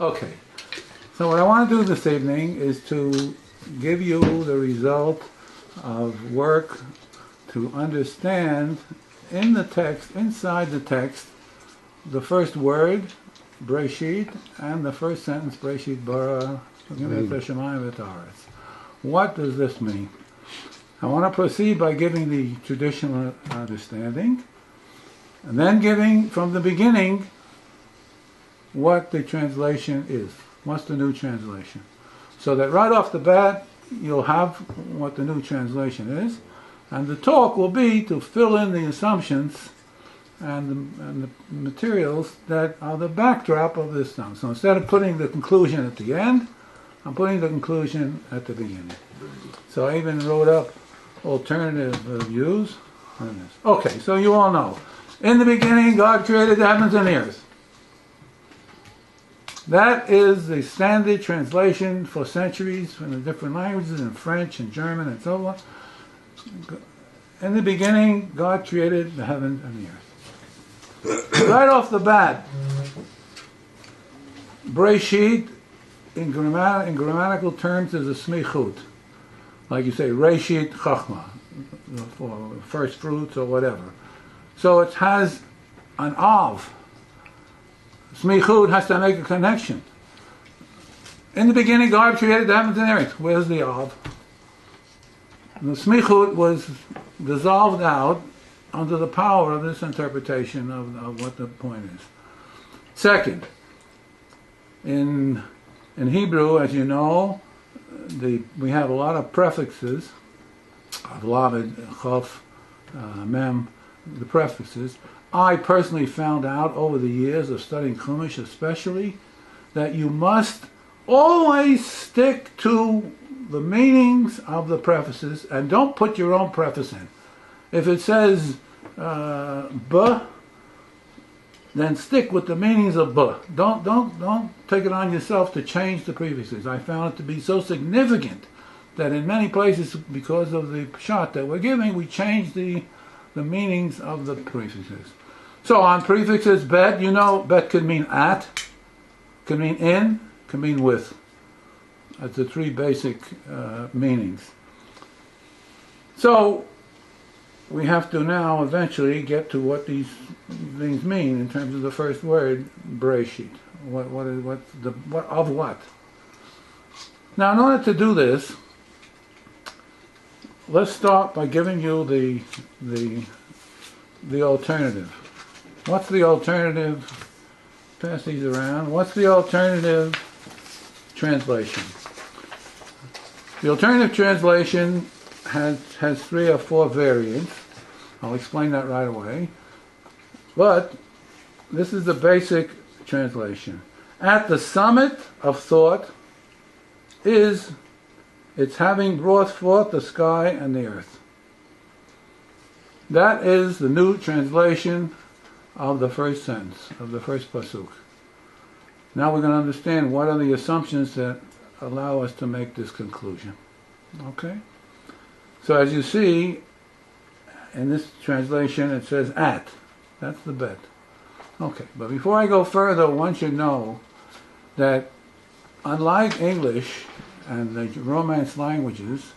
Okay, so what I want to do this evening is to give you the result of work to understand in the text, inside the text, the first word, Bereshit, and the first sentence, Bereshit Bara. What does this mean? I want to proceed by giving the traditional understanding, and then giving from the beginning what the translation is. What's the new translation? So that right off the bat, you'll have what the new translation is, and the talk will be to fill in the assumptions and the materials that are the backdrop of this now. So instead of putting the conclusion at the end, I'm putting the conclusion at the beginning. So I even wrote up alternative views on this. Okay, so you all know. In the beginning, God created the heavens and the earth. That is the standard translation for centuries from the different languages, in French and German and so on. In the beginning, God created the heavens and the earth. Right off the bat, Bereshit, in grammatical terms, is a smichut. Like you say, Reshit Chachma, for first fruits or whatever. So it has an av. Smichut has to make a connection. In the beginning, God created the heavens and the earth. Where's the av? The smichut was dissolved out under the power of this interpretation of what the point is. Second, in Hebrew, as you know, we have a lot of prefixes, Lamed, Chof, Mem, the prefixes. I personally found out over the years of studying Chumash especially that you must always stick to the meanings of the prefaces and don't put your own preface in. If it says B, then stick with the meanings of B. Don't take it on yourself to change the prefixes. I found it to be so significant that in many places, because of the shot that we're giving, we change the meanings of the prefixes. So on prefixes, bet, you know, bet could mean at, could mean in, could mean with. That's the three basic meanings. So we have to now eventually get to what these things mean in terms of the first word, Bereshit. What? Now, in order to do this, let's start by giving you the alternative. What's the alternative? Pass these around. What's the alternative translation? The alternative translation has 3 or 4 variants. I'll explain that right away. But this is the basic translation. At the summit of thought is its having brought forth the sky and the earth. That is the new translation of the first sentence, of the first pasuk. Now we're going to understand what are the assumptions that allow us to make this conclusion. Okay? So as you see, in this translation it says at. That's the bet. Okay, but before I go further, one should know that unlike English and the Romance languages,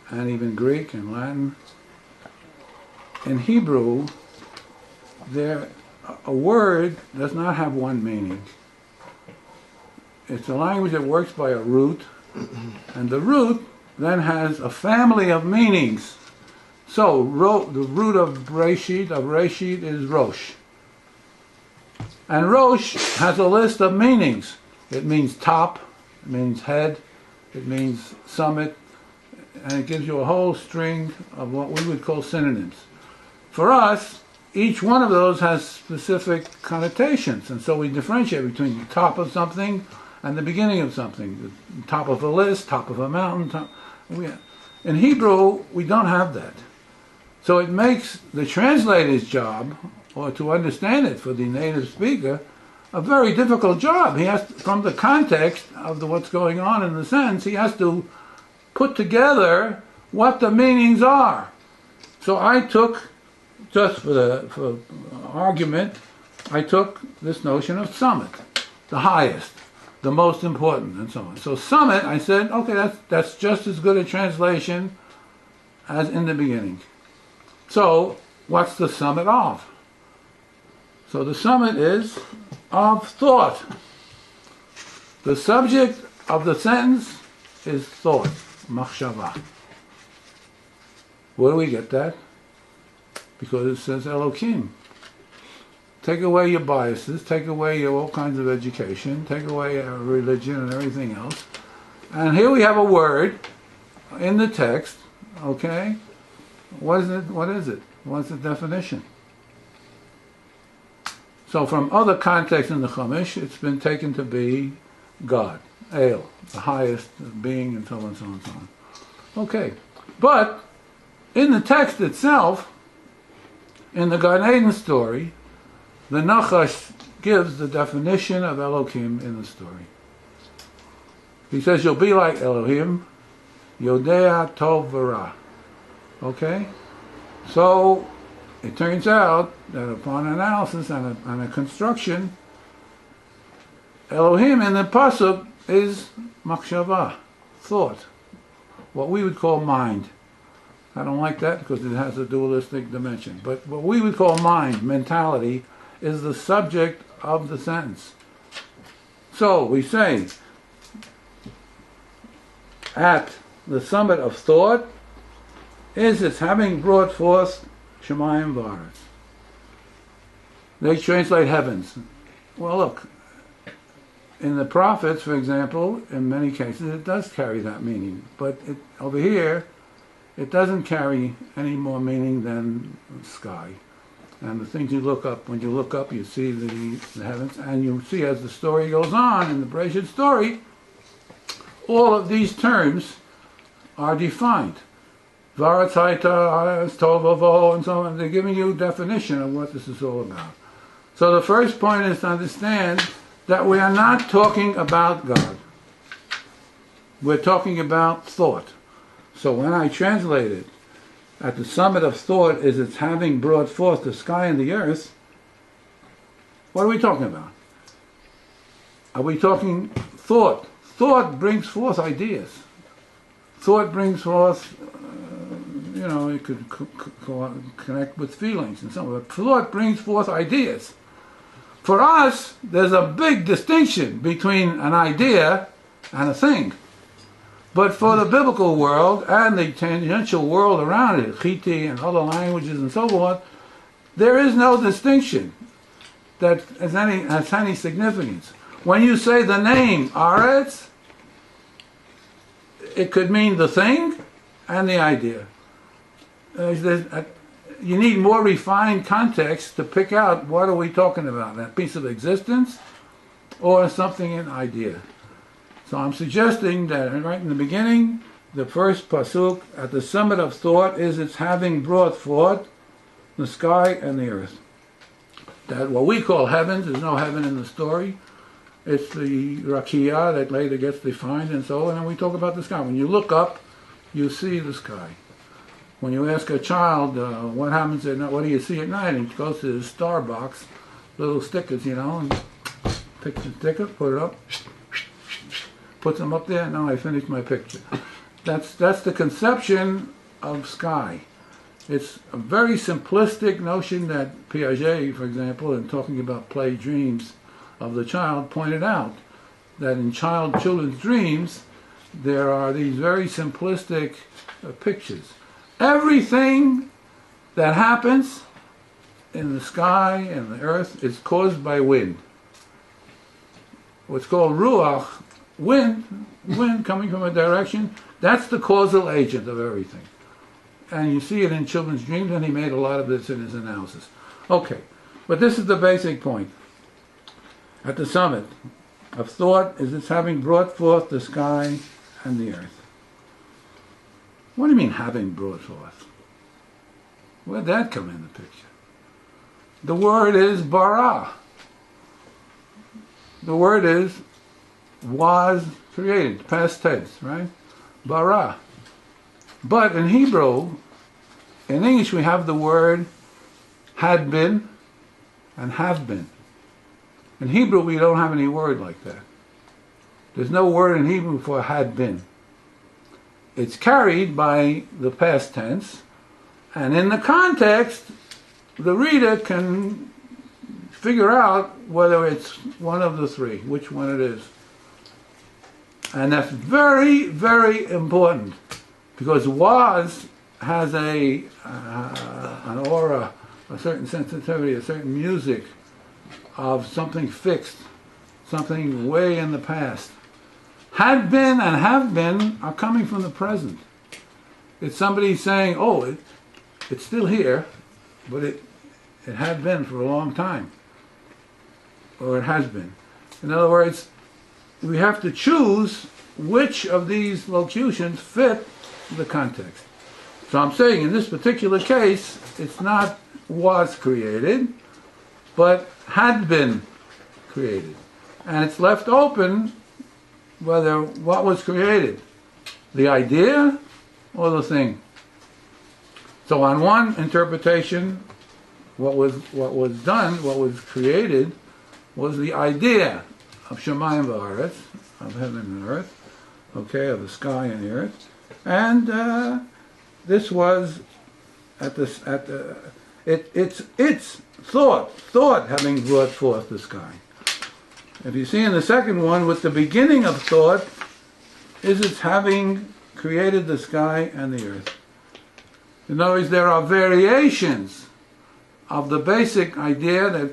and even Greek and Latin, in Hebrew, a word does not have one meaning. It's a language that works by a root, and the root then has a family of meanings. So the root of Bereshit is Rosh. And Rosh has a list of meanings. It means top, it means head, it means summit, and it gives you a whole string of what we would call synonyms. For us, each one of those has specific connotations, and so we differentiate between the top of something and the beginning of something. The top of a list, top of a mountain. In Hebrew, we don't have that. So it makes the translator's job, or to understand it for the native speaker, a very difficult job. He has to, from the context of what's going on in the sentence, he has to put together what the meanings are. So I took, just for argument, I took this notion of summit. the highest, the most important, and so on. So summit, I said, okay, that's just as good a translation as in the beginning. So what's the summit of? So the summit is of thought. The subject of the sentence is thought, machshava. Where do we get that? Because it says Elohim. Take away your biases, take away your all kinds of education, take away your religion and everything else. And here we have a word in the text, okay? What is it? What's the definition? So from other contexts in the Chumash, it's been taken to be God, El, the highest being, and so on and so on and so on. Okay, but in the text itself, in the Gan Eden story, the Nachash gives the definition of Elohim in the story. He says, you'll be like Elohim, Yodea Tov V'Ra. Okay? So, it turns out that upon analysis and a construction, Elohim in the Pasuk is Machshava, thought. What we would call mind. I don't like that because it has a dualistic dimension. But what we would call mind, mentality, is the subject of the sentence. So we say, at the summit of thought is its having brought forth Shemayim V'Aretz. They translate heavens. Well, look, in the prophets, for example, in many cases it does carry that meaning. But over here, it doesn't carry any more meaning than sky. And the things you look up, when you look up, you see the heavens, and you see as the story goes on, in the Bereshit story, all of these terms are defined. Varatzayta, Tovavo, and so on. They're giving you a definition of what this is all about. So the first point is to understand that we are not talking about God. We're talking about thought. So when I translate it, at the summit of thought is its having brought forth the sky and the earth, what are we talking about? Are we talking thought? Thought brings forth ideas. Thought brings forth, it could connect with feelings and so on. But thought brings forth ideas. For us, there's a big distinction between an idea and a thing. But for the biblical world and the tangential world around it, Chiti and other languages and so forth, there is no distinction that has any significance. When you say the name Aretz, it could mean the thing and the idea. You need more refined context to pick out what are we talking about, that piece of existence or something in idea. So I'm suggesting that right in the beginning, the first pasuk at the summit of thought is its having brought forth the sky and the earth. That what we call heavens, there's no heaven in the story. It's the rakia that later gets defined and so on, and we talk about the sky. When you look up, you see the sky. When you ask a child, what happens at night, what do you see at night? And he goes to the star box, little stickers, and picks a sticker, put it up, puts them up there, now I finished my picture. That's the conception of sky. It's a very simplistic notion that Piaget, for example, in talking about play dreams of the child, pointed out that in children's dreams there are these very simplistic pictures. Everything that happens in the sky and the earth is caused by wind. What's called ruach, wind coming from a direction, that's the causal agent of everything. And you see it in children's dreams, and he made a lot of this in his analysis. Okay, but this is the basic point. At the summit of thought is its having brought forth the sky and the earth. What do you mean having brought forth? Where'd that come in the picture? The word is bara. The word is was created, past tense, right? Bara. But in Hebrew, in English we have the word had been and have been. In Hebrew, we don't have any word like that. There's no word in Hebrew for had been. It's carried by the past tense, and in the context, the reader can figure out whether it's one of the three, which one it is. And that's very, very important, because was has an aura, a certain sensitivity, a certain music of something fixed, something way in the past. Had been and have been are coming from the present. It's somebody saying, oh, it's still here, but it had been for a long time, or it has been. In other words, we have to choose which of these locutions fit the context. So I'm saying in this particular case, it's not was created, but had been created. And it's left open whether what was created, the idea or the thing. So on one interpretation, what was done, what was created, was the idea of Shemayim v'Aretz, of heaven and earth, okay, of the sky and the earth, and this was it's thought having brought forth the sky. If you see in the second one, with the beginning of thought, is its having created the sky and the earth. In other words, there are variations of the basic idea that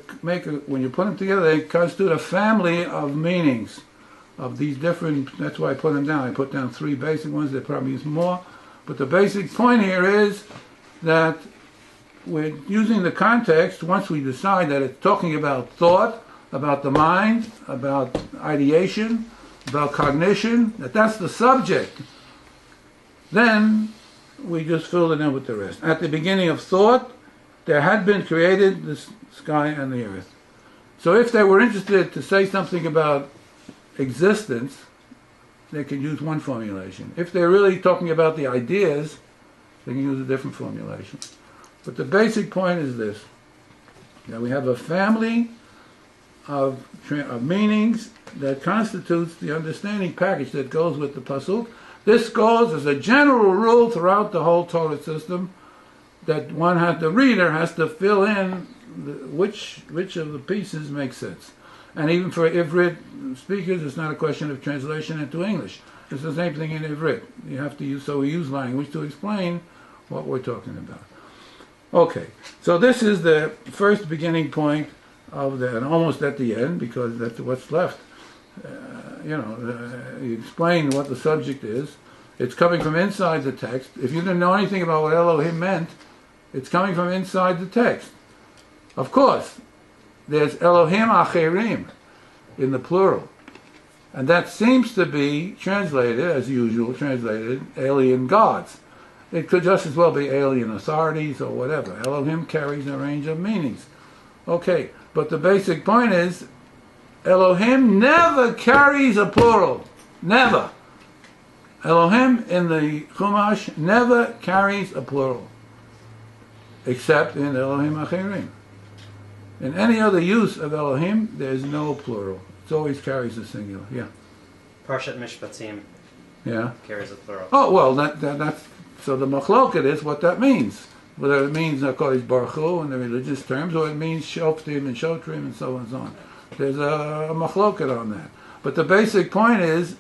when you put them together, they constitute a family of meanings of these different, that's why I put them down. I put down three basic ones, there probably is more. But the basic point here is that we're using the context, once we decide that it's talking about thought, about the mind, about ideation, about cognition, that's the subject, then we just fill it in with the rest. At the beginning of thought, there had been created the sky and the earth. So if they were interested to say something about existence, they could use one formulation. If they're really talking about the ideas, they can use a different formulation. But the basic point is this, that we have a family of meanings that constitutes the understanding package that goes with the pasuk. This goes as a general rule throughout the whole Torah system, that the reader has to fill in which of the pieces make sense. And even for Ivrit speakers, it's not a question of translation into English. It's the same thing in Ivrit. You have to use language to explain what we're talking about. Okay, so this is the first beginning point of and almost at the end, because that's what's left. You explain what the subject is. It's coming from inside the text. If you didn't know anything about what Elohim meant, it's coming from inside the text. Of course, there's Elohim AHRC in the plural. And that seems to be translated, as usual, alien gods. It could just as well be alien authorities or whatever. Elohim carries a range of meanings. Okay, but the basic point is, Elohim never carries a plural. Never. Elohim in the Chumash never carries a plural. Except in Elohim AHRC. In any other use of Elohim, there's no plural. It always carries a singular. Yeah. Parshat Mishpatim. Yeah. Carries a plural. Oh well, that's so the machloket is what that means. Whether it means Kodesh Baruch Hu in the religious terms, or it means Shoftim and Shotrim and so on and so on. There's a machloket on that. But the basic point is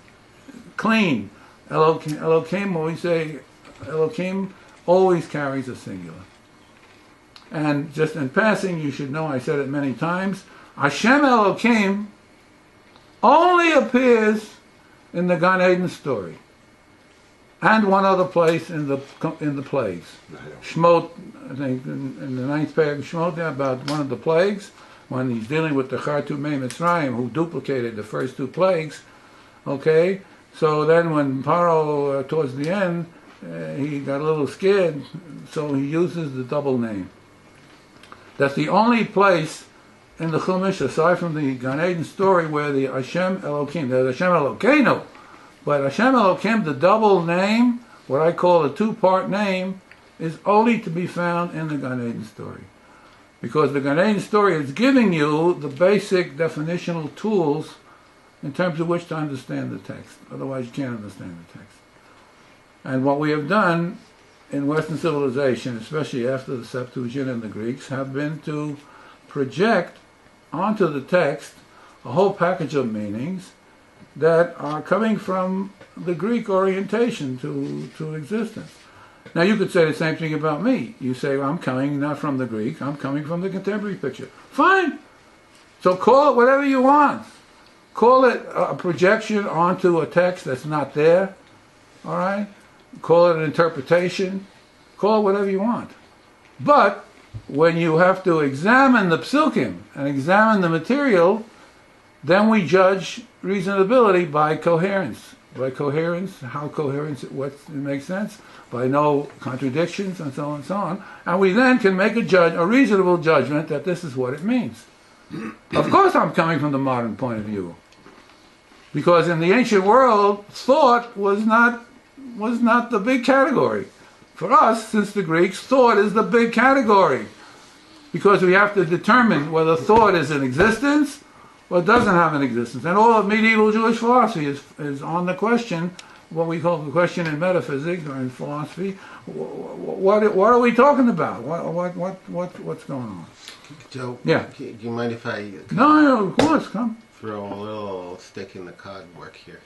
clean. Elohim, when we say Elohim, always carries a singular. And just in passing, you should know, I said it many times, Hashem Elohim only appears in the Gan Eden story, and one other place in the plagues. Shmot, I think, in the 9th paragraph of Shmot, about one of the plagues, when he's dealing with the Chartumei Mitzrayim, who duplicated the first two plagues. Okay, so then when Paro, towards the end, he got a little scared, so he uses the double name. That's the only place in the Chumash, aside from the Gan Eden story, where the Hashem Elohim, there's Hashem Elokeinu, but Hashem Elohim, the double name, what I call a two-part name, is only to be found in the Gan Eden story. Because the Gan Eden story is giving you the basic definitional tools in terms of which to understand the text. Otherwise you can't understand the text. And what we have done in Western civilization, especially after the Septuagint and the Greeks, have been to project onto the text a whole package of meanings that are coming from the Greek orientation to existence. Now you could say the same thing about me. You say, well, I'm coming not from the Greek, I'm coming from the contemporary picture. Fine. So call it whatever you want. Call it a projection onto a text that's not there. All right? Call it an interpretation. Call it whatever you want. But when you have to examine the psukim and examine the material, then we judge reasonability by coherence. By coherence, how coherence, what it makes sense, by no contradictions, and so on and so on. And we then can make a reasonable judgment that this is what it means. Of course I'm coming from the modern point of view. Because in the ancient world, thought was not the big category. For us, since the Greeks, thought is the big category. Because we have to determine whether thought is in existence or doesn't have an existence. And all of medieval Jewish philosophy is on the question, what we call the question in metaphysics or in philosophy. What are we talking about? What's going on? Joe, yeah. Do you mind if I No, of course, come. Throw a little stick in the cogwork here?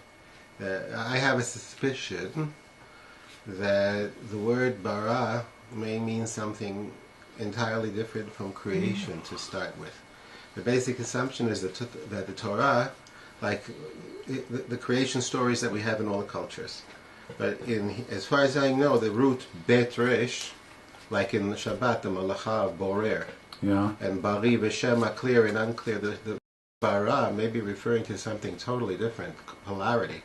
I have a suspicion that the word bara may mean something entirely different from creation to start with. The basic assumption is that the Torah, like the creation stories that we have in all the cultures, but as far as I know, the root bet resh, like in Shabbat, the malacha of borer, yeah, and bari v'shema, clear and unclear, the bara may be referring to something totally different, polarity.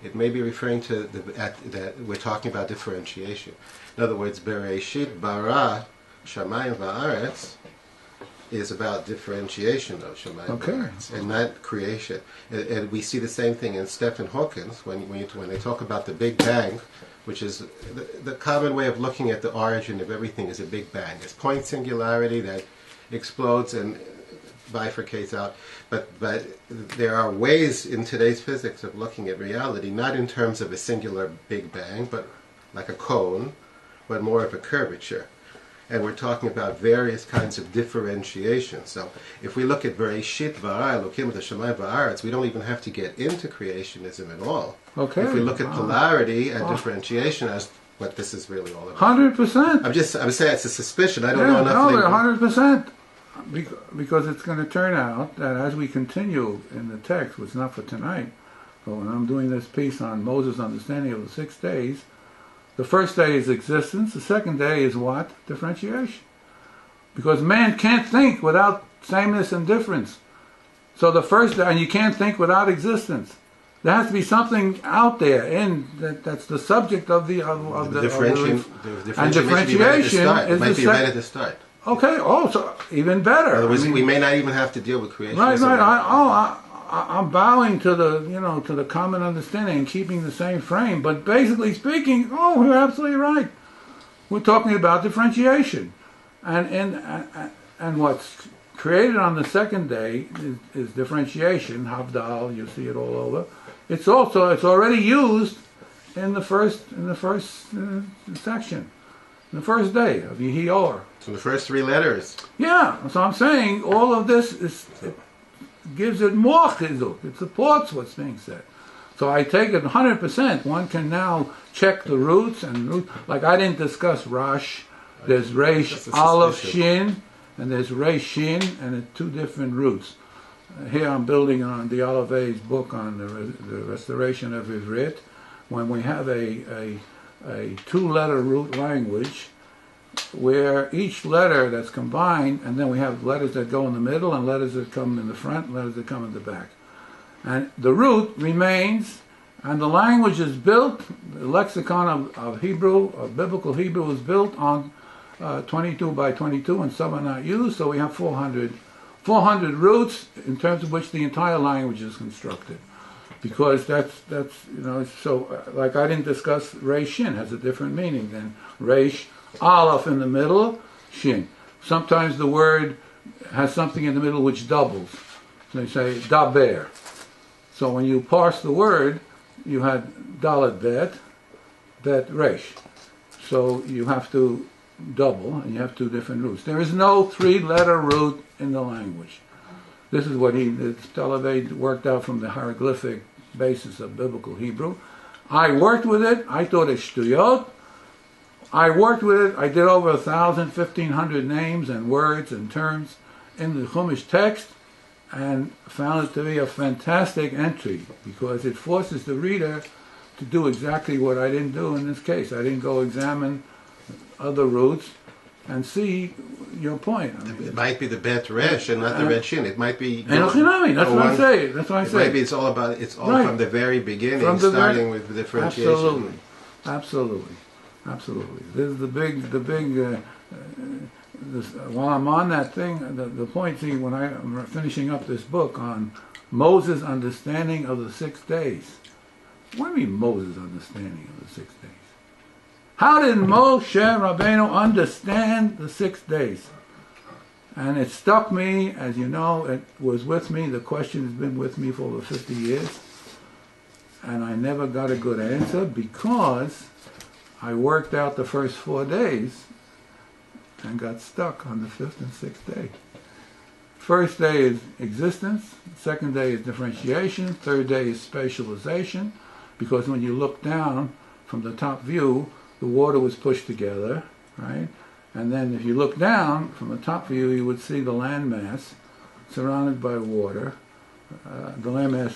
It may be referring to that we're talking about differentiation. In other words, Bereshit Bara, Shamayim va'aretz, is about differentiation of Shamayim va'aretz, and not creation. And we see the same thing in Stephen Hawkins when they talk about the Big Bang, which is the common way of looking at the origin of everything is a Big Bang. It's point singularity that explodes and bifurcates out. But there are ways in today's physics of looking at reality, not in terms of a singular Big Bang, but like a cone, but more of a curvature. And we're talking about various kinds of differentiation. So if we look at Bereshit Bara, Elokim Shamayim va'aretz, we don't even have to get into creationism at all. Okay. If we look at polarity and differentiation as what this is really all about. 100%. I'm saying it's a suspicion. I don't know enough. No, 100%. Because it's going to turn out that as we continue in the text, which is not for tonight, but when I'm doing this piece on Moses' understanding of the 6 days, the first day is existence, the second day is what? Differentiation. Because man can't think without sameness and difference. So the first day, and you can't think without existence. There has to be something out there that's the subject of the differentiation might be right at the start. Okay, so even better. In other words, we may not even have to deal with creation. Right. I'm bowing to the common understanding and keeping the same frame. But basically speaking, you're absolutely right. We're talking about differentiation, and what's created on the second day is differentiation. Havdal, you see it all over. It's already used in the first section. The first day of Yehior. So the first 3 letters. Yeah, so I'm saying all of this gives it more chizuk. It supports what's being said. So I take it 100%. One can now check the roots like I didn't discuss Rash. There's Resh Aleph Shin, and there's Resh Shin, and it's 2 different roots. Here I'm building on the Olivet's book on the restoration of Ivrit. When we have a 2-letter root language where each letter that's combined, and then we have letters that go in the middle and letters that come in the front and letters that come in the back. And the root remains, and the language is built, the lexicon of Hebrew, of biblical Hebrew, is built on 22 by 22, and some are not used, so we have 400 roots in terms of which the entire language is constructed. Because that's so like I didn't discuss Reish Shin has a different meaning than Reish Aleph in the middle, Shin. Sometimes the word has something in the middle which doubles. So they say daber. So when you parse the word, you had dalet bet resh. So you have to double, and you have two different roots. There is no three-letter root in the language. This is what Talaveh worked out from the hieroglyphic basis of biblical Hebrew. I worked with it. I thought it's shtuyot. I worked with it. I did over 1,000, 1,500 names and words and terms in the Chumash text, and found it to be a fantastic entry because it forces the reader to do exactly what I didn't do in this case. I didn't go examine other roots and see your point. I mean, it might be the bet resh and not the reshin. It might be. That's what I say. That's what I say. Maybe it's all about. It's all right. from the very beginning, From the starting with the differentiation. Absolutely. This is the big. While I'm on that thing, the point. See, when I'm finishing up this book on Moses' understanding of the 6 days. What do you mean Moses' understanding of the 6 days? How did Moshe Rabbeinu understand the 6 days? And it stuck me, as you know, it was with me. The question has been with me for over 50 years. And I never got a good answer because I worked out the first 4 days and got stuck on the 5th and 6th day. First day is existence, second day is differentiation, third day is spatialization, because when you look down from the top view, the water was pushed together, right? And then if you look down from the top view, you would see the landmass surrounded by water. The landmass,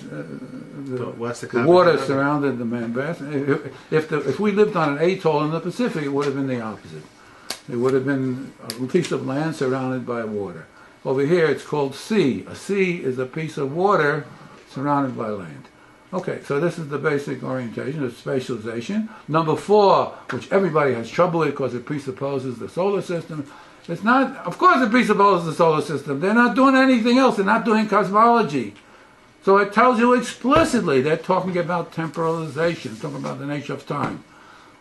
the water surrounded the landmass. If we lived on an atoll in the Pacific, it would have been the opposite. It would have been a piece of land surrounded by water. Over here, it's called sea. A sea is a piece of water surrounded by land. Okay, so this is the basic orientation of spatialization. Number 4, which everybody has trouble with because it presupposes the solar system. It's not, of course it presupposes the solar system. They're not doing anything else. They're not doing cosmology. So it tells you explicitly they're talking about temporalization, talking about the nature of time.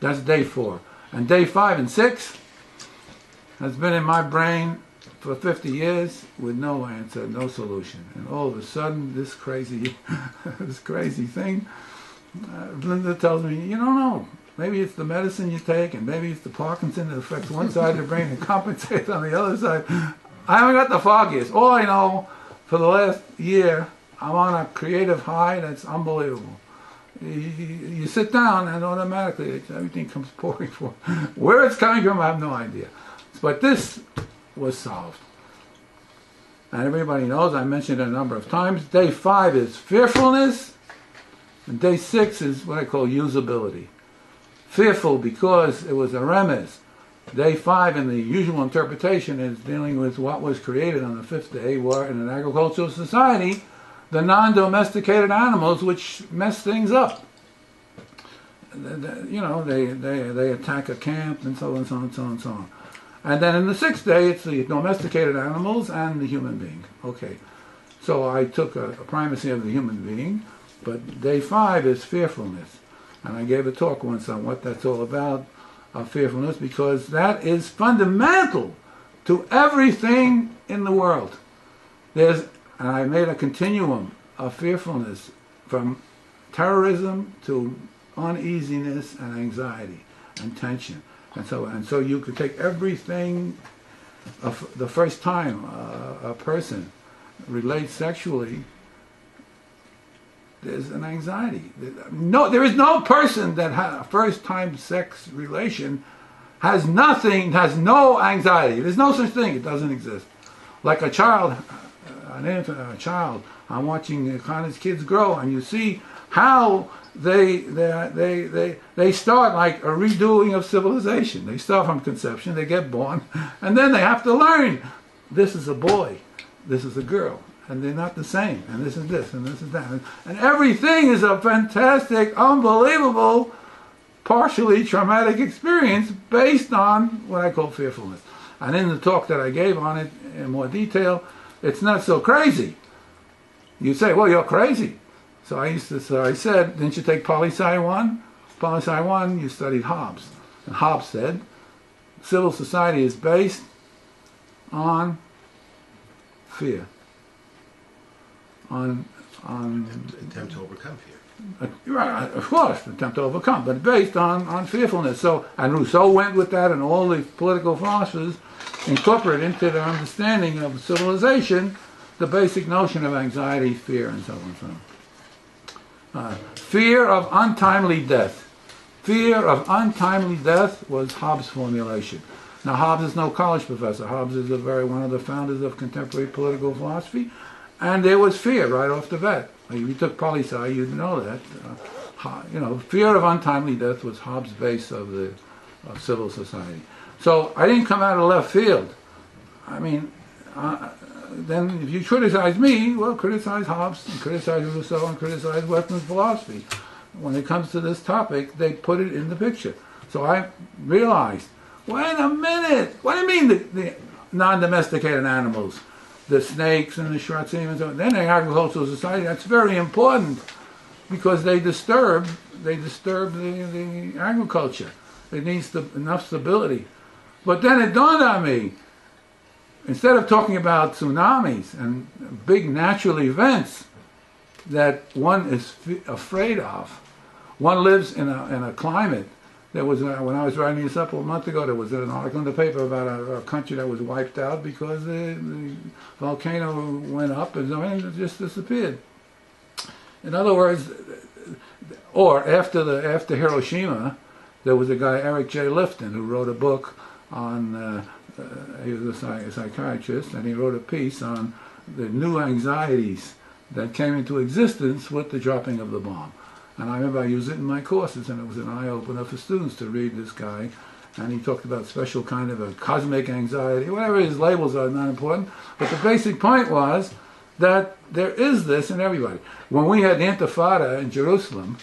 That's day 4. And day 5 and 6 has been in my brain for 50 years with no answer, no solution. And all of a sudden, this crazy thing, Linda tells me, you don't know. Maybe it's the medicine you take, and maybe it's the Parkinson that affects one side of the brain and compensates on the other side. I haven't got the foggiest. All I know, for the last year, I'm on a creative high that's unbelievable. You sit down and automatically everything comes pouring forth. Where it's coming from, I have no idea. But this was solved. And everybody knows, I mentioned it a number of times, day 5 is fearfulness, and day 6 is what I call usability. Fearful because it was a remez. Day 5 in the usual interpretation is dealing with what was created on the 5th day, where in an agricultural society, the non-domesticated animals which mess things up. They attack a camp and so on, so on, so on, so on. And then in the 6th day, it's the domesticated animals and the human being. Okay, so I took a primacy of the human being, but day 5 is fearfulness. And I gave a talk once on what that's all about, fearfulness, because that is fundamental to everything in the world. And I made a continuum of fearfulness from terrorism to uneasiness and anxiety and tension. And so you could take everything. The first time a person relates sexually, there's an anxiety. There is no person that has a first time sex relation has no anxiety. There's no such thing. It doesn't exist. Like a child, an infant, a child. I'm watching college kids grow, and you see how they start like a redoing of civilization. They start from conception, they get born, and then they have to learn. This is a boy, this is a girl, and they're not the same, and this is this, and this is that. And everything is a fantastic, unbelievable, partially traumatic experience based on what I call fearfulness. And in the talk that I gave on it in more detail, it's not so crazy. You say, well, you're crazy. So I said, didn't you take Poli-Sci 1? Poli-Sci 1, you studied Hobbes. And Hobbes said, civil society is based on fear, on Attempt to overcome fear. right, of course, attempt to overcome, but based on fearfulness. So, and Rousseau went with that, and all the political philosophers incorporate into their understanding of civilization the basic notion of anxiety, fear, and so on and so on. Fear of untimely death. Fear of untimely death was Hobbes' formulation. Now, Hobbes is no college professor. Hobbes is one of the founders of contemporary political philosophy, and there was fear right off the bat. If you took poli-sci, you'd know that. Fear of untimely death was Hobbes' base of civil society. So I didn't come out of left field. I mean, then if you criticize me, well, criticize Hobbes, and criticize Rousseau, and criticize Western philosophy. When it comes to this topic, they put it in the picture. So I realized, wait a minute, what do you mean the non-domesticated animals? The snakes and the shratzim and so on. Then the agricultural society, that's very important because they disturb the agriculture. It needs enough stability. But then it dawned on me, instead of talking about tsunamis and big natural events that one is afraid of, one lives in a climate. There was, when I was writing this up a month ago, there was an article in the paper about a country that was wiped out because the volcano went up and it just disappeared. In other words, or after Hiroshima, there was a guy, Eric J. Lifton, who wrote a book on, he was a psychiatrist, and he wrote a piece on the new anxieties that came into existence with the dropping of the bomb. And I remember I used it in my courses, and it was an eye-opener for students to read this guy. And he talked about special kind of a cosmic anxiety, whatever his labels are, not important. But the basic point was that there is this in everybody. When we had the Intifada in Jerusalem,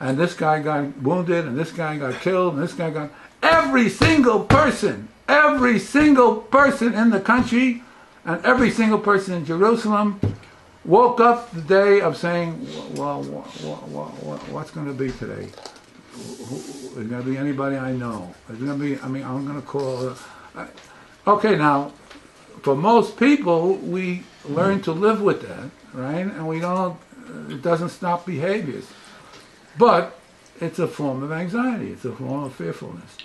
and this guy got wounded, and this guy got killed, and this guy got... every single person in the country, and every single person in Jerusalem woke up the day of saying, well, what's going to be today? Is it going to be anybody I know? Is it going to be, I'm going to call... Okay, now, for most people, we learn to live with that, right? And it doesn't stop behaviors. But it's a form of anxiety. It's a form of fearfulness.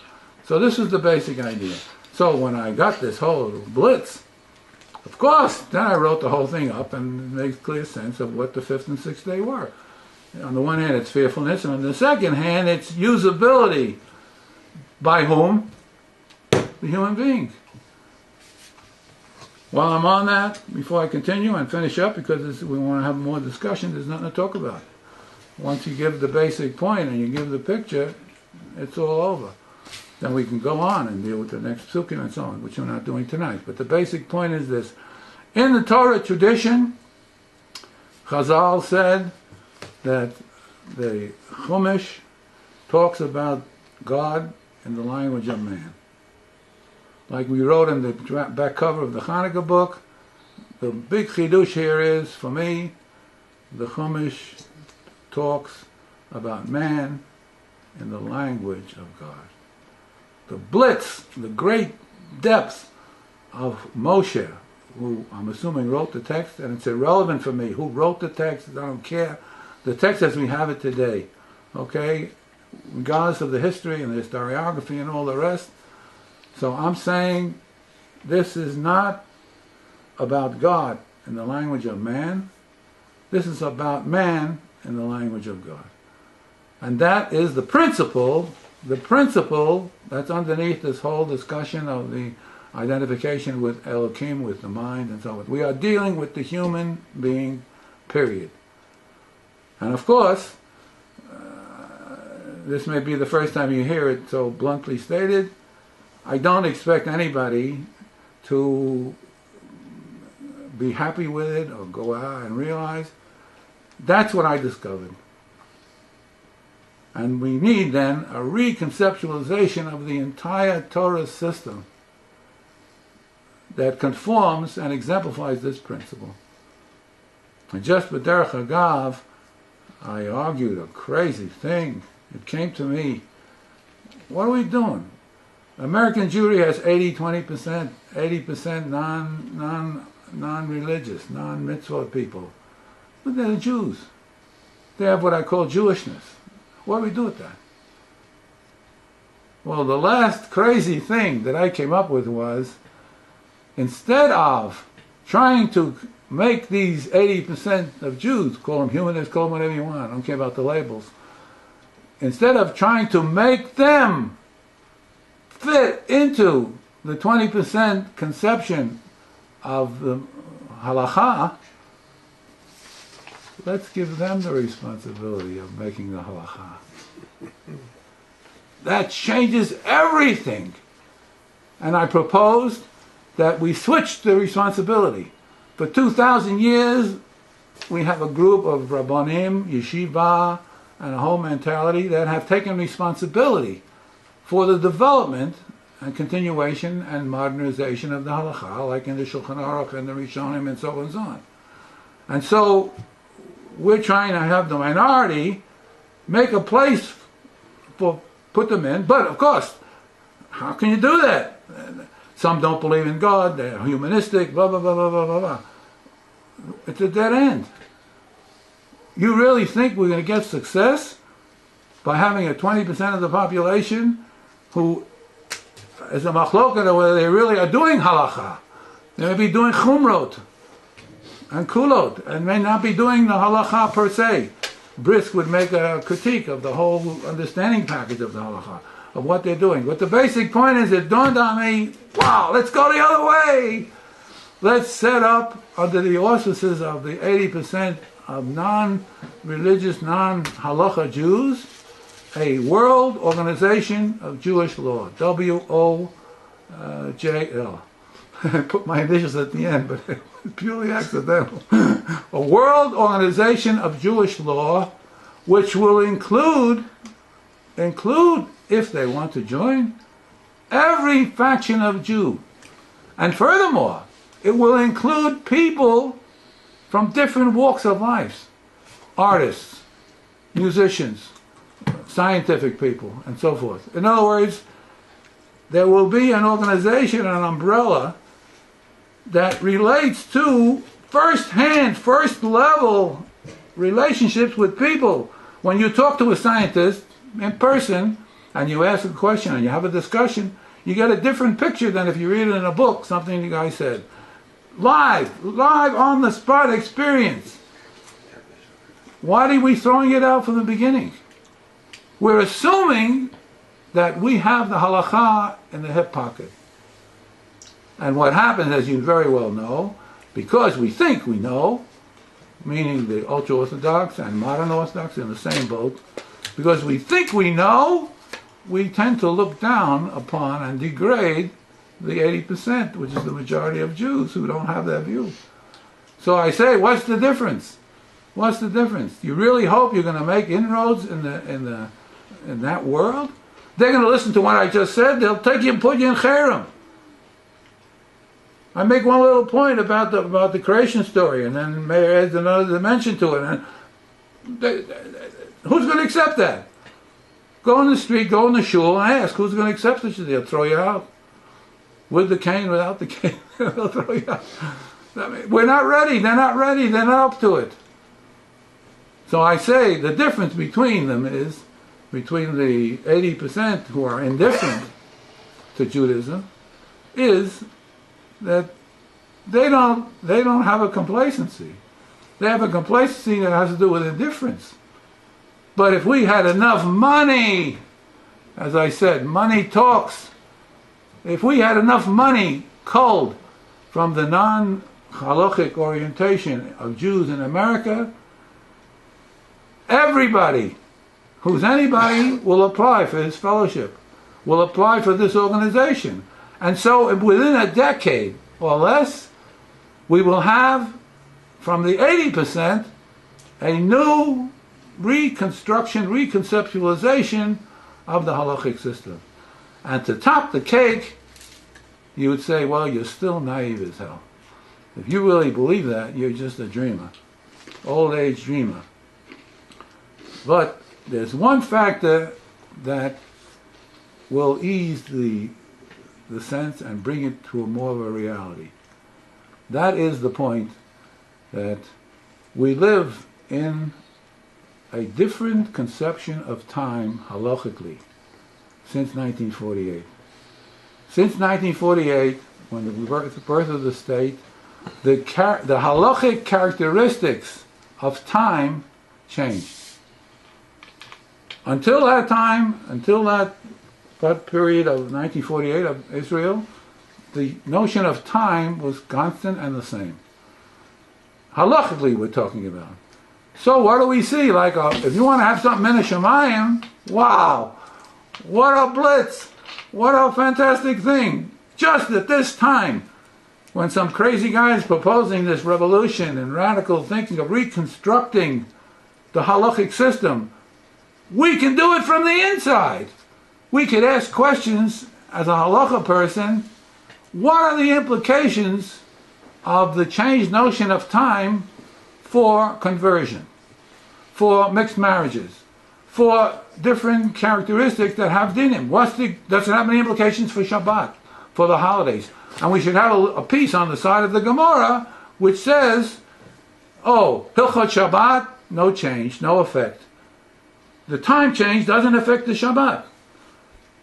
So this is the basic idea. So when I got this whole blitz, of course, then I wrote the whole thing up and it makes clear sense of what the fifth and sixth day were. On the one hand, it's fearfulness, and on the second hand, it's usability. By whom? The human beings. While I'm on that, before I continue and finish up, because we want to have more discussion, there's nothing to talk about. Once you give the basic point and you give the picture, it's all over. Then we can go on and deal with the next psukim and so on, which we're not doing tonight. But the basic point is this. In the Torah tradition, Chazal said that the Chumash talks about God in the language of man. Like we wrote in the back cover of the Hanukkah book, the big chidush here is, for me, the Chumash talks about man in the language of God. The blitz, the great depth of Moshe, who I'm assuming wrote the text, and it's irrelevant for me who wrote the text, I don't care. The text as we have it today, okay, regardless of the history and the historiography and all the rest. So I'm saying this is not about God in the language of man. This is about man in the language of God. And that is the principle that's underneath this whole discussion of the identification with Elohim, with the mind and so on. We are dealing with the human being, period. And of course, this may be the first time you hear it so bluntly stated, I don't expect anybody to be happy with it or go out and realize. That's what I discovered. And we need then a reconceptualization of the entire Torah system that conforms and exemplifies this principle. And just b'derech agav, I argued a crazy thing. It came to me, what are we doing? American Jewry has 20%, 80% non-religious, non-mitzvot people. But they're the Jews. They have what I call Jewishness. What do we do with that? Well, the last crazy thing that I came up with was, instead of trying to make these 80% of Jews, call them humanists, call them whatever you want, I don't care about the labels, instead of trying to make them fit into the 20% conception of the halakha, let's give them the responsibility of making the halakha. That changes everything. And I proposed that we switch the responsibility. For 2,000 years, we have a group of Rabbanim, Yeshiva, and a whole mentality that have taken responsibility for the development and continuation and modernization of the halakha, like in the Shulchan Aruch and the Rishonim and so on and so on. And so we're trying to have the minority make a place for put them in, but of course, how can you do that? Some don't believe in God, they're humanistic, blah, blah, blah, blah, blah, blah, blah. It's a dead end. You really think we're going to get success by having a 20% of the population who is a machloket whether they really are doing halakha? They may be doing chumrot and kulot, and may not be doing the halakha per se. Brisk would make a critique of the whole understanding package of the halakha, of what they're doing. But the basic point is, it dawned on me, wow, let's go the other way. Let's set up, under the auspices of the 80% of non-religious, non-halakha Jews, a world organization of Jewish law, WOJL. I put my initials at the end, but it's purely accidental. A world organization of Jewish law, which will include, if they want to join, every faction of Jew. And furthermore, it will include people from different walks of life, artists, musicians, scientific people, and so forth. In other words, there will be an organization, an umbrella, that relates to first-hand, first-level relationships with people. When you talk to a scientist in person, and you ask a question, and you have a discussion, you get a different picture than if you read it in a book, something the guy said. Live on the spot experience. Why are we throwing it out from the beginning? We're assuming that we have the halakha in the hip pocket. And what happens, as you very well know, because we think we know, meaning the ultra-Orthodox and modern Orthodox in the same boat, because we think we know, we tend to look down upon and degrade the 80%, which is the majority of Jews who don't have that view. So I say, what's the difference? What's the difference? You really hope you're going to make inroads in that world? They're going to listen to what I just said. They'll take you and put you in cherem. I make one little point about the creation story, and then Meir adds another dimension to it. And who's going to accept that? Go in the street, go in the shul, and ask who's going to accept it. They'll throw you out. With the cane, without the cane, they'll throw you out. I mean, we're not ready. They're not ready. They're not up to it. So I say the difference between them is, between the 80% who are indifferent to Judaism, is that they don't have a complacency. They have a complacency that has to do with indifference. But if we had enough money, as I said, money talks. If we had enough money culled from the non-halachic orientation of Jews in America, everybody who's anybody will apply for this fellowship, will apply for this organization. And so within a decade or less, we will have, from the 80%, a new reconstruction, reconceptualization of the halachic system. And to top the cake, you would say, well, you're still naive as hell. If you really believe that, you're just a dreamer, old age dreamer. But there's one factor that will ease the the sense and bring it to more of a reality. That is the point, that we live in a different conception of time halachically since 1948. Since 1948, when the birth of the state, the halachic characteristics of time changed. Until that time, until that period of 1948 of Israel, the notion of time was constant and the same. Halachically, we're talking about. So what do we see? Like, if you want to have something in a Shemayim, wow, what a blitz, what a fantastic thing. Just at this time, when some crazy guy is proposing this revolution and radical thinking of reconstructing the halachic system, we can do it from the inside. We could ask questions as a halacha person, what are the implications of the changed notion of time for conversion, for mixed marriages, for different characteristics that have dinim? Does it have any implications for Shabbat, for the holidays? And we should have a piece on the side of the Gemara which says, oh, Hilchot Shabbat, no change, no effect. The time change doesn't affect the Shabbat.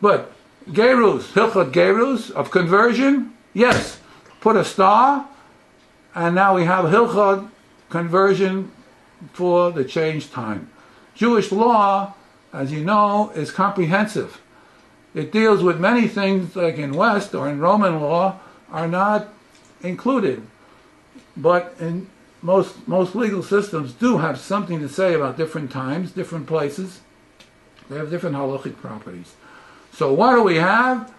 But Gerus, Hilchot Gerus, of conversion, yes, put a star, and now we have Hilchot conversion for the changed time. Jewish law, as you know, is comprehensive. It deals with many things like in West or in Roman law are not included. But in most legal systems do have something to say about different times, different places. They have different halachic properties. So what do we have?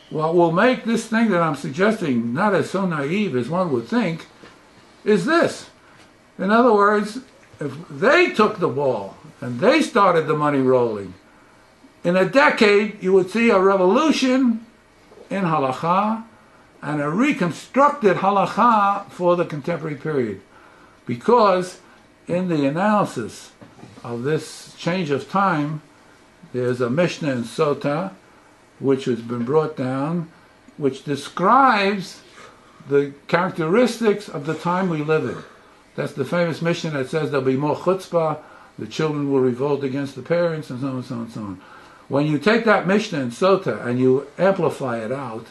What will make this thing that I'm suggesting not as so naive as one would think is this. In other words, if they took the ball and they started the money rolling, in a decade you would see a revolution in halacha and a reconstructed halacha for the contemporary period. Because in the analysis of this change of time, there's a Mishnah in Sota, which has been brought down, which describes the characteristics of the time we live in. That's the famous Mishnah that says there'll be more chutzpah, the children will revolt against the parents, and so on and so on and so on. When you take that Mishnah in Sota and you amplify it out,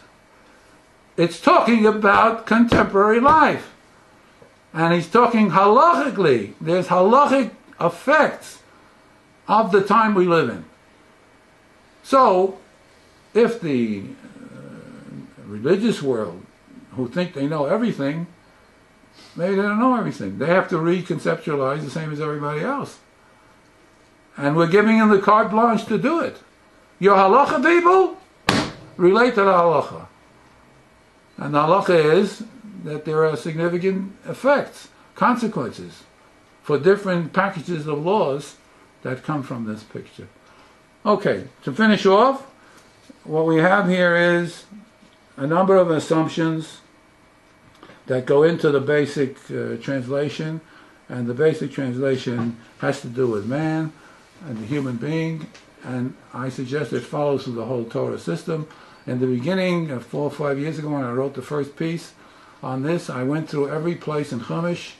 it's talking about contemporary life. And he's talking halachically. There's halachic effects of the time we live in. So, if the religious world, who think they know everything, maybe they don't know everything. They have to reconceptualize the same as everybody else. And we're giving them the carte blanche to do it. Your halacha people, relate to the halacha. And the halacha is that there are significant effects, consequences, for different packages of laws that come from this picture. Okay, to finish off, what we have here is a number of assumptions that go into the basic translation, and the basic translation has to do with man and the human being, and I suggest it follows through the whole Torah system. In the beginning, 4 or 5 years ago, when I wrote the first piece on this, I went through every place in Chumash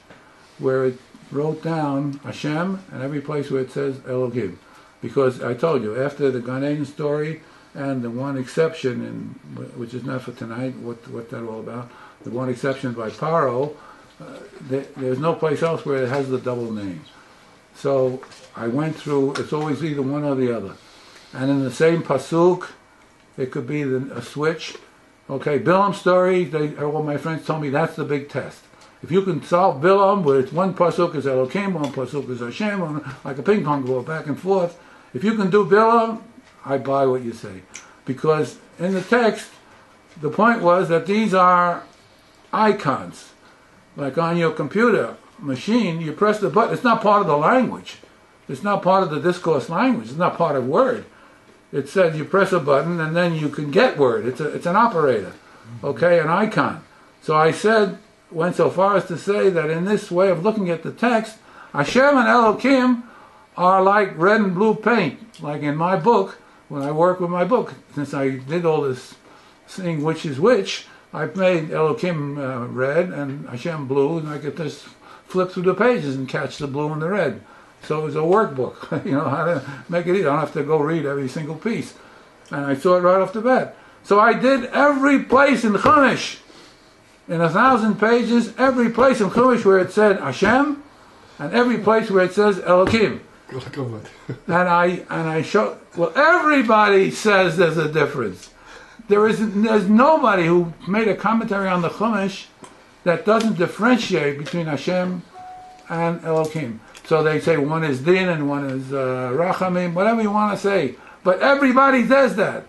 where it wrote down Hashem, and every place where it says Elohim. Because I told you, after the Gan Eden story, and the one exception, which is not for tonight, what that's all about, the one exception by Paro, there's no place else where it has the double name. So I went through, it's always either one or the other. And in the same pasuk, it could be a switch. Okay, Bilam's story, all my friends told me that's the big test. If you can solve Bilam, where it's one pasuk is Elokim, one pasuk is Hashem, like a ping pong ball back and forth, if you can do Bilam, I buy what you say. Because in the text, the point was that these are icons. Like on your computer machine, you press the button. It's not part of the language. It's not part of the discourse language. It's not part of Word. It says you press a button and then you can get Word. It's an operator, okay, an icon. So I went so far as to say that in this way of looking at the text, Hashem and Elohim are like red and blue paint. Like in my book, when I work with my book, since I did all this seeing which is which, I've made Elohim red and Hashem blue, and I could just flip through the pages and catch the blue and the red. So it was a workbook, how to make it easy. I don't have to go read every single piece. And I saw it right off the bat. So I did every place in Chumash, in 1,000 pages, every place in Chumash where it said Hashem, and every place where it says Elohim. and I showed, well, everybody says there's a difference. There's nobody who made a commentary on the Chumash that doesn't differentiate between Hashem and Elohim. So they say one is Din and one is Rachamim, whatever you want to say. But everybody says that.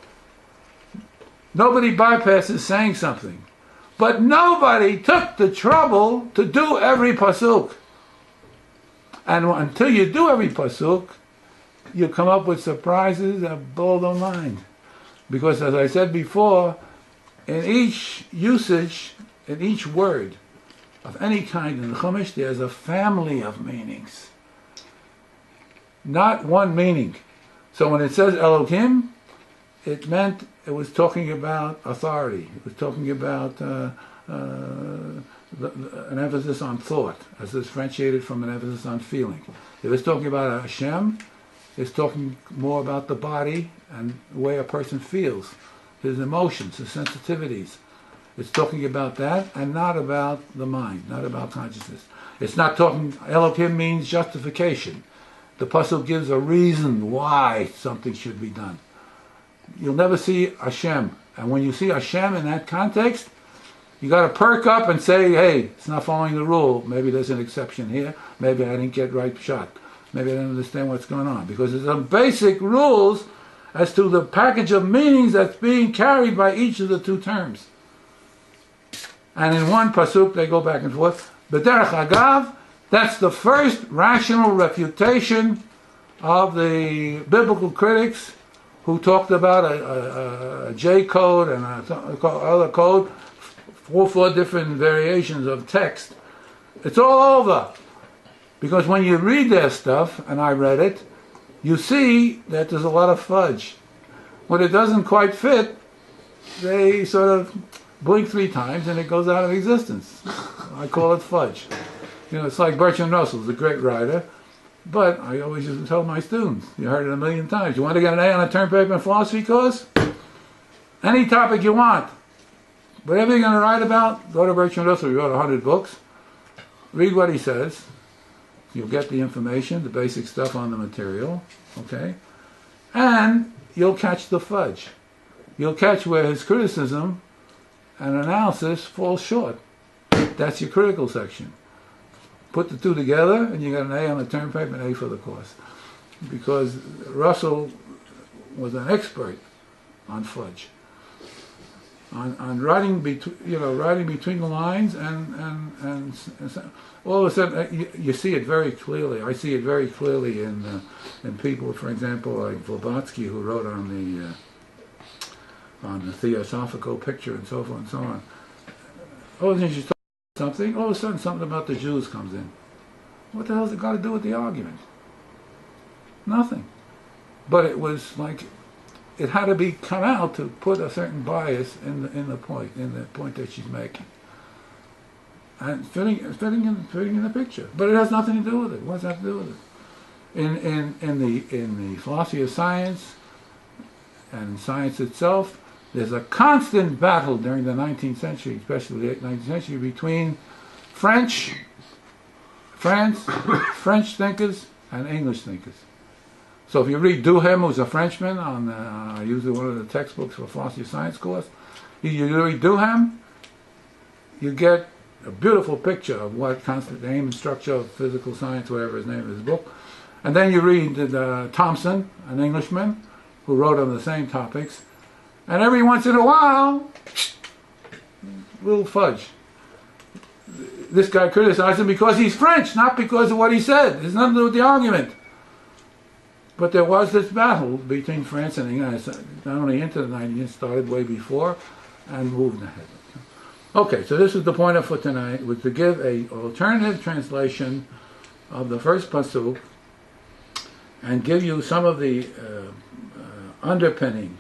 Nobody bypasses saying something. But nobody took the trouble to do every pasuk. And until you do every pasuk, you come up with surprises that blow the mind. Because as I said before, in each usage, in each word of any kind in the Chumash, there's a family of meanings. Not one meaning. So when it says Elohim, it was talking about authority. It was talking about an emphasis on thought, as differentiated from an emphasis on feeling. If it's talking about Hashem, it's talking more about the body and the way a person feels, his emotions, his sensitivities. It's talking about that and not about the mind, not about consciousness. It's not talking, Elohim means justification. The pasuk gives a reason why something should be done. You'll never see Hashem. And when you see Hashem in that context, you got to perk up and say, hey, it's not following the rule. Maybe there's an exception here. Maybe I didn't get right shot. Maybe I didn't understand what's going on. Because there's some basic rules as to the package of meanings that's being carried by each of the two terms. And in one pasuk, they go back and forth. B'derech agav, that's the first rational refutation of the biblical critics who talked about a J code and other code, four different variations of text. It's all over. Because when you read their stuff, and I read it, you see that there's a lot of fudge. When it doesn't quite fit, they sort of blink 3 times and it goes out of existence. I call it fudge. It's like Bertrand Russell's a great writer, but I always used to tell my students, you heard it a million times, you want to get an A on a term paper in philosophy course? Any topic you want. Whatever you're going to write about, go to Bertrand Russell. He wrote 100 books. Read what he says. You'll get the information, the basic stuff on the material, okay? And you'll catch the fudge. You'll catch where his criticism and analysis falls short. That's your critical section. Put the two together and you got an A on the term paper and A for the course. Because Russell was an expert on fudge. On writing between the lines and all of a sudden you see it very clearly. I see it very clearly in people, for example, like Blavatsky, who wrote on the theosophical picture and so forth and so on. All of a sudden she's talking about something. All of a sudden something about the Jews comes in. What the hell's it got to do with the argument? Nothing. But it was like it had to come out to put a certain bias in the point that she's making, and fitting in the picture. But it has nothing to do with it. What does that have to do with it? In the philosophy of science and science itself, there's a constant battle during the 19th century, especially the 19th century, between French thinkers and English thinkers. So if you read Duhem, who's a Frenchman, I use one of the textbooks for philosophy of science course, you read Duhem, you get a beautiful picture of what constitutes the aim and structure of physical science, whatever his name of his book. And then you read Thomson, an Englishman, who wrote on the same topics. And every once in a while, little fudge. This guy criticized him because he's French, not because of what he said. There's nothing to do with the argument. But there was this battle between France and England, not only into the 90s, it started way before and moved ahead. Okay, so this is the point for tonight, was to give an alternative translation of the first pasuk and give you some of the underpinning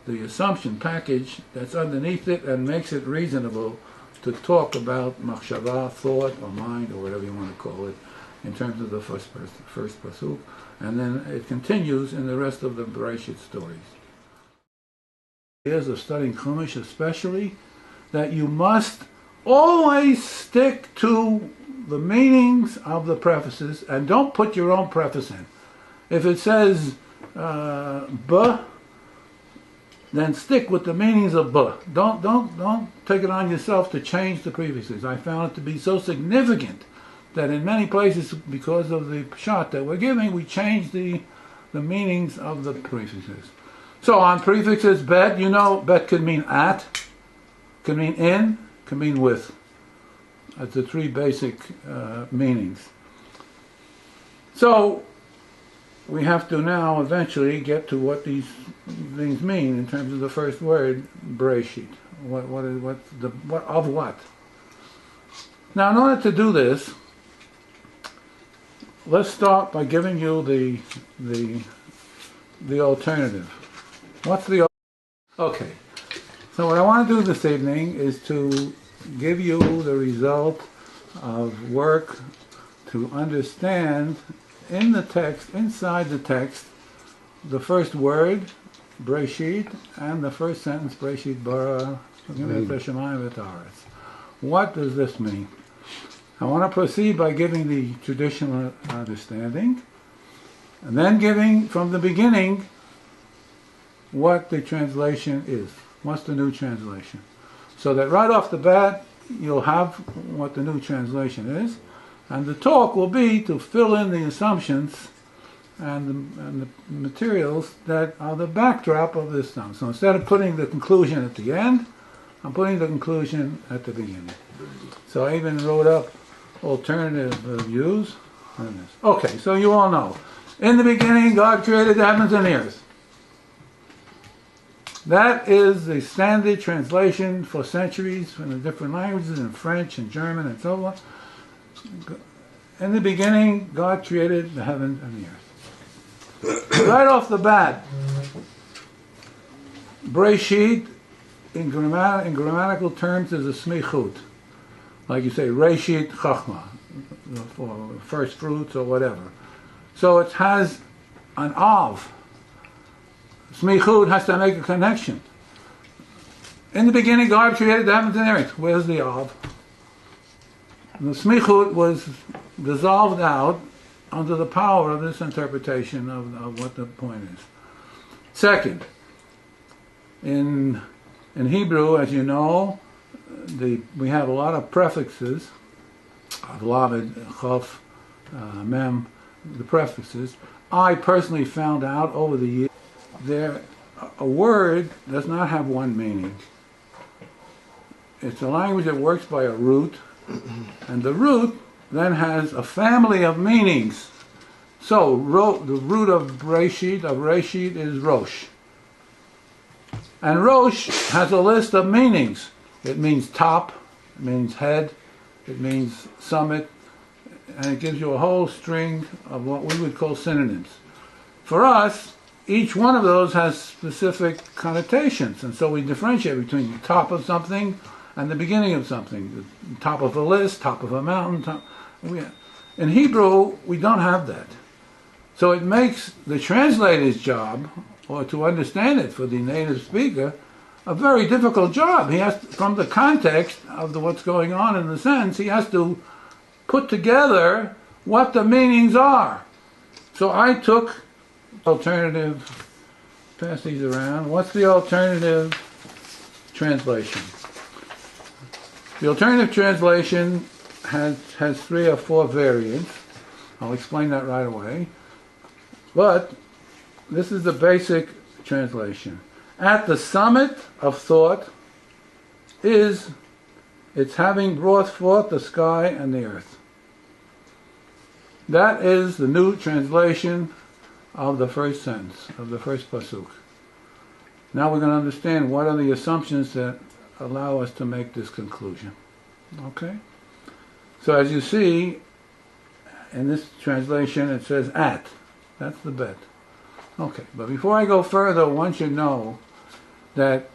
the assumption package that's underneath it and makes it reasonable to talk about machshava, thought, or mind, or whatever you want to call it, in terms of the first pasuk, and then it continues in the rest of the Bereshit stories. Years of studying Chumash especially, that you must always stick to the meanings of the prefaces and don't put your own preface in. If it says ba, then stick with the meanings of ba. Don't take it on yourself to change the prefixes. I found it to be so significant that in many places, because of the pshat that we're giving, we change the meanings of the prefixes. So on prefixes, bet, you know, bet could mean at, could mean in, could mean with. That's the three basic meanings. So we have to now eventually get to what these things mean in terms of the first word, bereshit. What? Now, in order to do this, let's start by giving you the alternative. What's the okay? So what I want to do this evening is to give you the result of work to understand in the text, inside the text, the first word, Bereshit, and the first sentence, Bereshit Bara. What does this mean? I want to proceed by giving the traditional understanding, and then giving from the beginning what the translation is. What's the new translation? So that right off the bat, you'll have what the new translation is, and the talk will be to fill in the assumptions and the materials that are the backdrop of this stuff. So instead of putting the conclusion at the end, I'm putting the conclusion at the beginning. So I even wrote up alternative views on this. Okay, so you all know. In the beginning, God created the heavens and the earth. That is the standard translation for centuries from the different languages, in French and German and so on. In the beginning, God created the heavens and the earth. Right off the bat, bereshit in grammatical terms is a smichut. Like you say, reshit chachma, for first fruits or whatever. So it has an av. Smichut has to make a connection. In the beginning, God created the heavens and the earth. Where's the av? The smichut was dissolved out under the power of this interpretation of what the point is. Second, in Hebrew, as you know, we have a lot of prefixes, lamed, chaf, mem, the prefixes. I personally found out over the years a word does not have one meaning. It's a language that works by a root, and the root then has a family of meanings. So the root of Bereshit is Rosh. And Rosh has a list of meanings. It means top, it means head, it means summit, and it gives you a whole string of what we would call synonyms. For us, each one of those has specific connotations, and so we differentiate between the top of something and the beginning of something. The top of a list, top of a mountain. In Hebrew, we don't have that. So it makes the translator's job, or to understand it for the native speaker, a very difficult job. He has to, from the context of what's going on in the sentence, he has to put together what the meanings are. So I took alternative, pass these around. What's the alternative translation? The alternative translation has 3 or 4 variants. I'll explain that right away. But this is the basic translation. At the summit of thought it's having brought forth the sky and the earth. That is the new translation of the first sentence, of the first pasuk. Now we're going to understand what are the assumptions that allow us to make this conclusion. Okay? So as you see, in this translation it says at. That's the bet. Okay, but before I go further, one should know that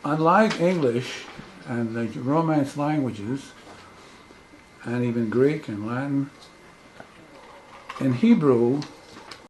unlike English and the Romance languages, and even Greek and Latin, in Hebrew